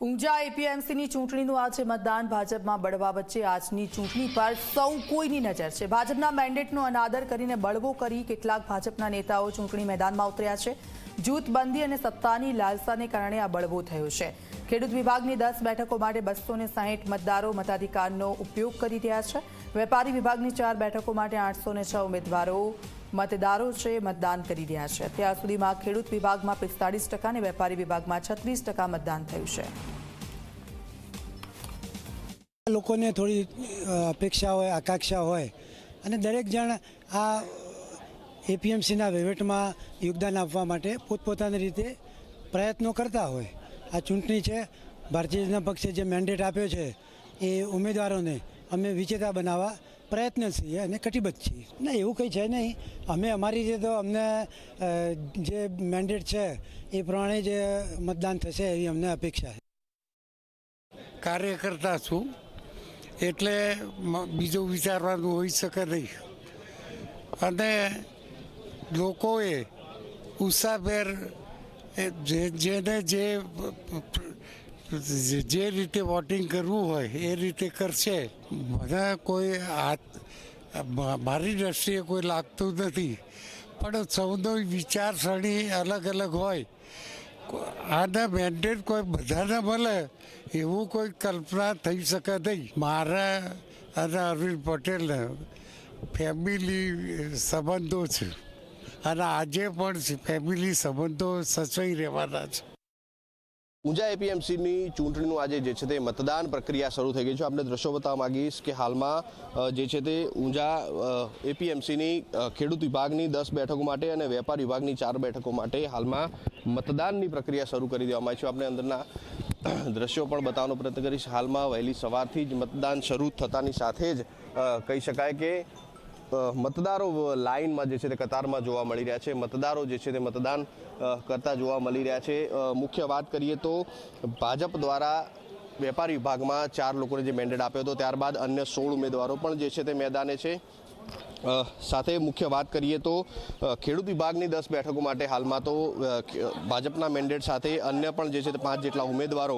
ઊંઝા એપીએમસીની ચૂંટણીનું આજે મતદાન ભાજપમાં બળવા વચ્ચે આજની ચૂંટણી પર સૌ કોઈની નજર છે। ભાજપના મેન્ડેટનો અનાદર કરીને બળવો કરી કેટલાક ભાજપના નેતાઓ ચૂંટણી મેદાનમાં ઉતર્યા છે। જૂથબંધી અને સત્તાની લાલસાને કારણે આ બળવો થયો છે। ખેડૂત વિભાગની 10 બેઠકો માટે 260 મતદારો મતાધિકારનો ઉપયોગ કરી રહ્યા છે। વેપારી વિભાગની 4 બેઠકો માટે 806 ઉમેદવારો મતદારો છે મતદાન કરી રહ્યા છે। અત્યાર સુધીમાં ખેડૂત વિભાગમાં 45% અને વેપારી વિભાગમાં 36% મતદાન થયું છે। લોકોને થોડી અપેક્ષા હોય, આકાંક્ષા હોય અને દરેક જણ આ એપીએમસીના વહીવટમાં યોગદાન આપવા માટે પોતપોતાની રીતે પ્રયત્નો કરતા હોય। આ ચૂંટણી છે, ભારતીય જનતા પક્ષે જે મેન્ડેટ આપ્યો છે એ ઉમેદવારોને અમે વિજેતા બનાવવા પ્રયત્નશીલ અને કટિબદ્ધ છીએ। ના, એવું કંઈ છે નહીં। અમે અમારી રીતે તો અમને જે મેન્ડેટ છે એ પ્રમાણે જ મતદાન થશે એવી અમને અપેક્ષા છે। કાર્યકર્તા છું એટલે બીજું વિચારવાનું હોઈ શકે નહીં અને લોકોએ ઉત્સાહભેર જેને જે રીતે વોટિંગ કરવું હોય એ રીતે કરશે। મને કોઈ મારી દ્રષ્ટિએ કોઈ લાગતું નથી, પણ સૌનો વિચારસરણી અલગ અલગ હોય। આના મેન્ડેટ કોઈ બધાને મળે એવું કોઈ કલ્પના થઈ શકે નહીં। મારા અને અરવિંદ પટેલને ફેમિલી સંબંધો છે અને આજે પણ ફેમિલી સંબંધો સચવાઈ રહેવાના છે। ઊંઝા એપીએમસીની ચૂંટણીનું આજે જે છે તે મતદાન પ્રક્રિયા શરૂ થઈ ગઈ છે। આપણે દ્રશ્યો બતાવવા માંગીશ કે હાલમાં જે છે તે ઊંઝા એપીએમસીની ખેડૂત વિભાગની 10 બેઠકો માટે અને વેપાર વિભાગની 4 બેઠકો માટે હાલમાં મતદાનની પ્રક્રિયા શરૂ કરી દેવામાં આવી છે। આપણે અંદરના દ્રશ્યો પણ બતાવવાનો પ્રયત્ન કરીશ। હાલમાં વહેલી સવારથી જ મતદાન શરૂ થતાની સાથે જ કહી શકાય કે મતદારો લાઇનમાં જે છે તે કતારમાં જોવા મળી રહ્યા છે। મતદારો જે છે તે મતદાન કરતા જોવા મળી રહ્યા છે। મુખ્ય વાત કરીએ તો ભાજપ દ્વારા વેપારી વિભાગમાં 4 લોકોને જે મેન્ડેટ આપ્યો હતો, ત્યારબાદ અન્ય 16 ઉમેદવારો પણ જે છે તે મેદાને છે। સાથે મુખ્ય વાત કરીએ તો ખેડૂત વિભાગની 10 બેઠકો માટે હાલમાં તો ભાજપના મેન્ડેટ સાથે અન્ય પણ જે છે તે 5 જેટલા ઉમેદવારો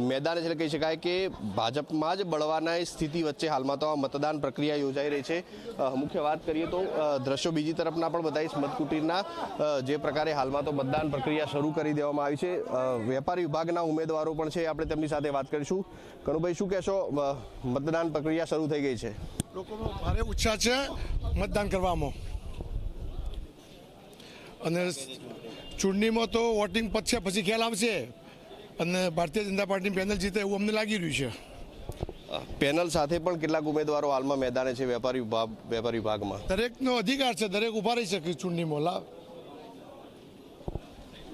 મેદાને છે। કહી શકાય કે ભાજપમાં જ બળવાના સ્થિતિ વચ્ચે હાલમાં તો આ મતદાન પ્રક્રિયા યોજાઈ રહી છે। મુખ્ય વાત કરીએ તો દ્રશ્યો બીજી તરફના પણ બતાવીશ મતકુટીરના જે પ્રકારે હાલમાં તો મતદાન પ્રક્રિયા શરૂ કરી દેવામાં આવી છે। વેપારી વિભાગના ઉમેદવારો પણ છે, આપણે તેમની સાથે વાત કરીશું। કનુભાઈ, શું કહેશો? મતદાન પ્રક્રિયા શરૂ થઈ ગઈ છે, લોકોનો ભારે ઉત્સાહ છે મતદાન કરવામાં અને ચૂંટણીમાં તો વોટિંગ પછી ખ્યાલ આવશે અને ભારતીય જનતા પાર્ટીની પેનલ જીતે એવું અમને લાગી રહ્યું છે। પેનલ સાથે પણ કેટલાક ઉમેદવારો હાલમાં મેદાને છે વેપારી વિભાગમાં। દરેકનો અધિકાર છે, દરેક ઉભા રહી શકે ચૂંટણીમાં।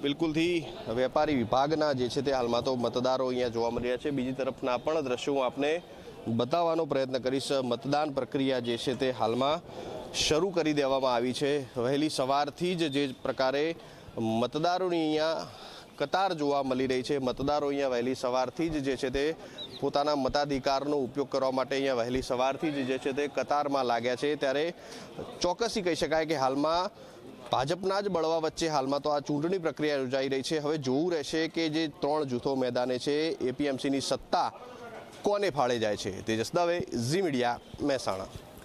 બિલકુલથી વેપારી વિભાગના જે છે તે હાલમાં તો મતદારો અહીંયા જોવા મળી રહ્યા છે। બીજી તરફના પણ દ્રશ્યો હું આપને બતાવવાનો પ્રયત્ન કરીશ। મતદાન પ્રક્રિયા જે છે તે હાલમાં શરૂ કરી દેવામાં આવી છે। વહેલી સવારથી જ જે પ્રકારે મતદારોની અહીંયા કતાર જોવા મળી રહી છે, મતદારો અહીંયા વહેલી સવારથી જ જે છે તે પોતાના મતાધિકારનો ઉપયોગ કરવા માટે અહીંયા વહેલી સવારથી જ જે છે તે કતારમાં લાગ્યા છે। ત્યારે ચોક્કસી કહી શકાય કે હાલમાં ભાજપના જ બળવા વચ્ચે હાલમાં તો આ ચૂંટણી પ્રક્રિયા યોજાઈ રહી છે। હવે જોવું રહેશે કે જે 3 જૂથો મેદાને છે એપીએમસીની સત્તા કોને ફાળે જાય છે। તેજસ દવે, ઝી મીડિયા, મહેસાણા।